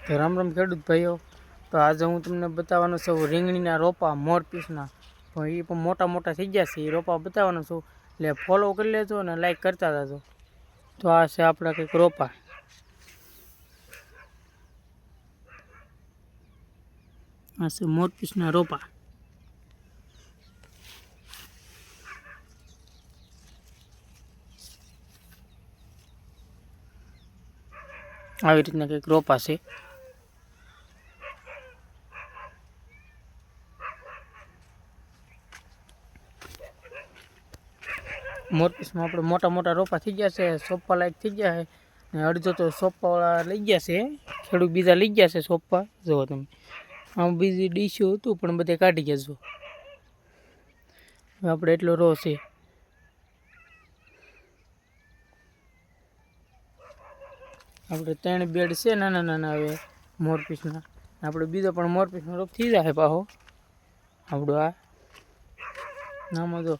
તો રામ રામ ખેડૂત ભાઈઓ। તો આજે હું તમને બતાવવાનો છું રીંગણીના રોપા મોરપીસના, પણ એ પણ મોટા મોટા થઈ ગયા છે। એ રોપા બતાવવાનો છું, એટલે ફોલો કરી લેજો અને લાઈક કરતા જજો। તો આ છે આપણા કંઈક રોપા, આ છે મોરપીસના રોપા। આવી રીતના કંઈક રોપા છે। મોરપીસમાં આપણે મોટા મોટા રોપા થઈ ગયા છે, સોંપવા લાયક થઈ ગયા છે, ને અડધો તો સોંપવાવાળા લઈ ગયા છે, ખેડૂત બીજા લઈ ગયા છે સોંપવા। જુઓ તમે, આમ બીજી ડીશો હતું પણ બધે કાઢી ગયા। જો આપણે એટલો રો છે, આપણે 3 બેડ છે નાના નાના હવે મોરપીસના। આપણે બીજો પણ મોરપીસનો રોપ થઈ જાય પાછો આપણો। આ નામાં જો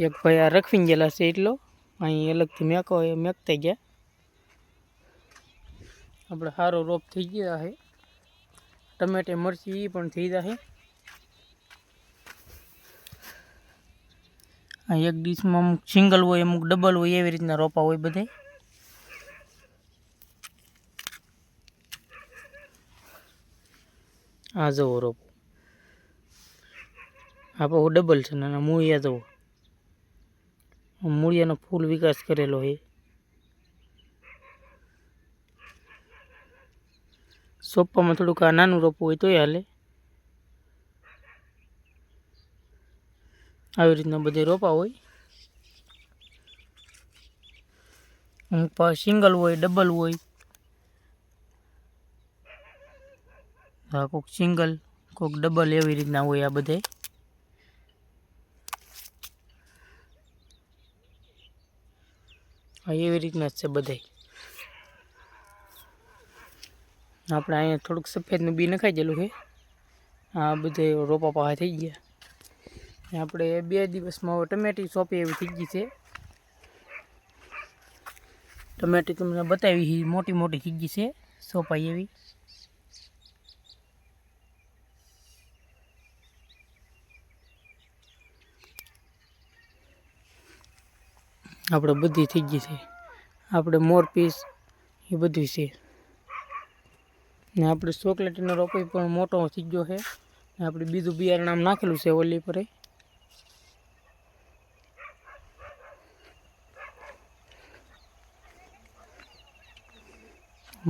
એક ભાઈ આ રખવીને ગયેલા છે, એટલો અહીં અલગથી મેકો એ મેકતા ગયા। આપણે સારો રોપ થઈ ગયા છે, ટમેટે મરચી એ પણ થઈ જશે। આ એક ડીશમાં અમુક સિંગલ હોય, અમુક ડબલ હોય, એવી રીતના રોપા હોય બધે। આ જવો રોપ, આ પાછું ડબલ છે, નાના મૂળિયા જવો, મૂળિયાનો ફૂલ વિકાસ કરેલો છે। સોંપવામાં થોડુંક આ નાનું રોપવું હોય તોય હાલે। આવી રીતના બધે રોપા હોય, અમુક પાસે સિંગલ હોય, ડબલ હોય। હા, કોઈક સિંગલ કોઈક ડબલ એવી રીતના હોય આ બધે। હા, એવી રીતના જ છે બધે। આપણે અહીંયા થોડુંક સફેદનું બી નખાઈ ગયેલું છે। આ બધે રોપા પાહા થઈ ગયા। આપણે 2 દિવસમાં ટમેટી સોંપી એવી થઈ ગઈ છે। ટમેટી તમને બતાવી મોટી મોટી થઈ ગઈ છે સોંપાઈ એવી। આપણે બધી થઈ ગઈ છે, આપણે મોરપીસ એ બધું છે। ને આપણે ચોકલેટીનો રોપો પણ મોટો થઈ ગયો છે, ને આપણે બીજું બિયારણ આમ નાખેલું છે ઓલી પર।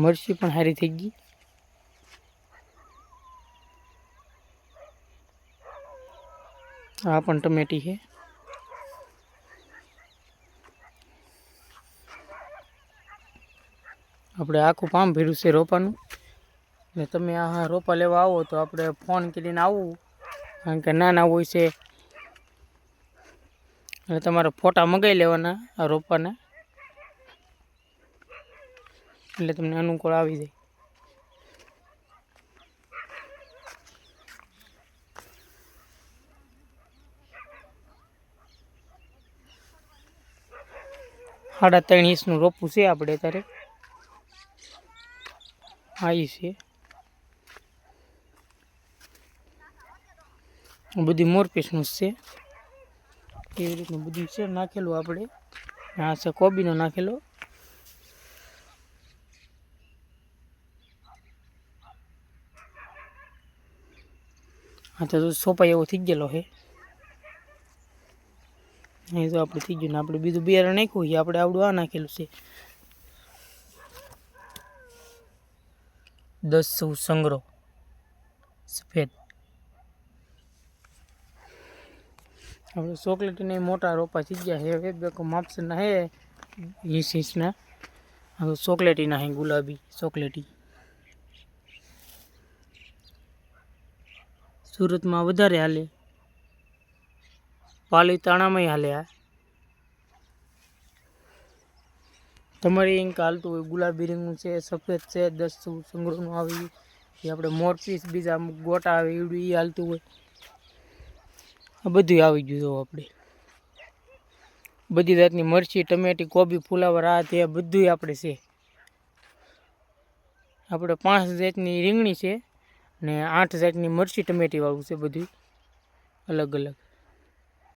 મરચી પણ સારી થઈ ગઈ। આ પણ ટમેટી છે। આપણે આખું પામ ભર્યું છે રોપાનું, ને તમે આ રોપા લેવા આવો તો આપણે ફોન કરીને આવવું, કારણ કે નાના હોય છે એટલે તમારે ફોટા મંગાવી લેવાના આ રોપાના, એટલે તમને અનુકૂળ આવી જાય। સાડા 3 ઇંચનું રોપવું છે આપણે અત્યારે। આ છે બધી મોરપીસનું છે, એવી રીતનું બધું છે નાખેલું આપણે। આ છે કોબીનો નાખેલો। હા, તો સોપાઈ એવો થઈ ગયેલો છે। અહીં તો આપણે થઈ ગયું ને આપણે બીજું બિયારણ નાખ્યું છે, આપણે આવડું આ નાખેલું છે 10 સંગ્રહ સફેદ। આપણે ચોકલેટીના મોટા રોપા થઈ ગયા છે, હવે માપસરના છે 20 ઇંચના। હવે ચોકલેટીના છે, ગુલાબી ચોકલેટી। સુરતમાં વધારે હાલે, પાલીતાણામાં હાલે। આ તમારે કંઈક હાલતું હોય, ગુલાબી રંગનું છે, સફેદ છે, 10 સંગ્રહનું આવે એ આપણે મોરપીસ, બીજા અમુક ગોટા આવે એવડું એ હાલતું હોય। આ બધું આવી ગયું જો આપણે, બધી જાતની મરચી, ટમેટી, કોબી, ફુલાવર, આ તે બધું આપણે છે। આપણે 5 જાતની રીંગણી છે ને 8 જાતની મરચી ટમેટીવાળું છે, બધું અલગ અલગ.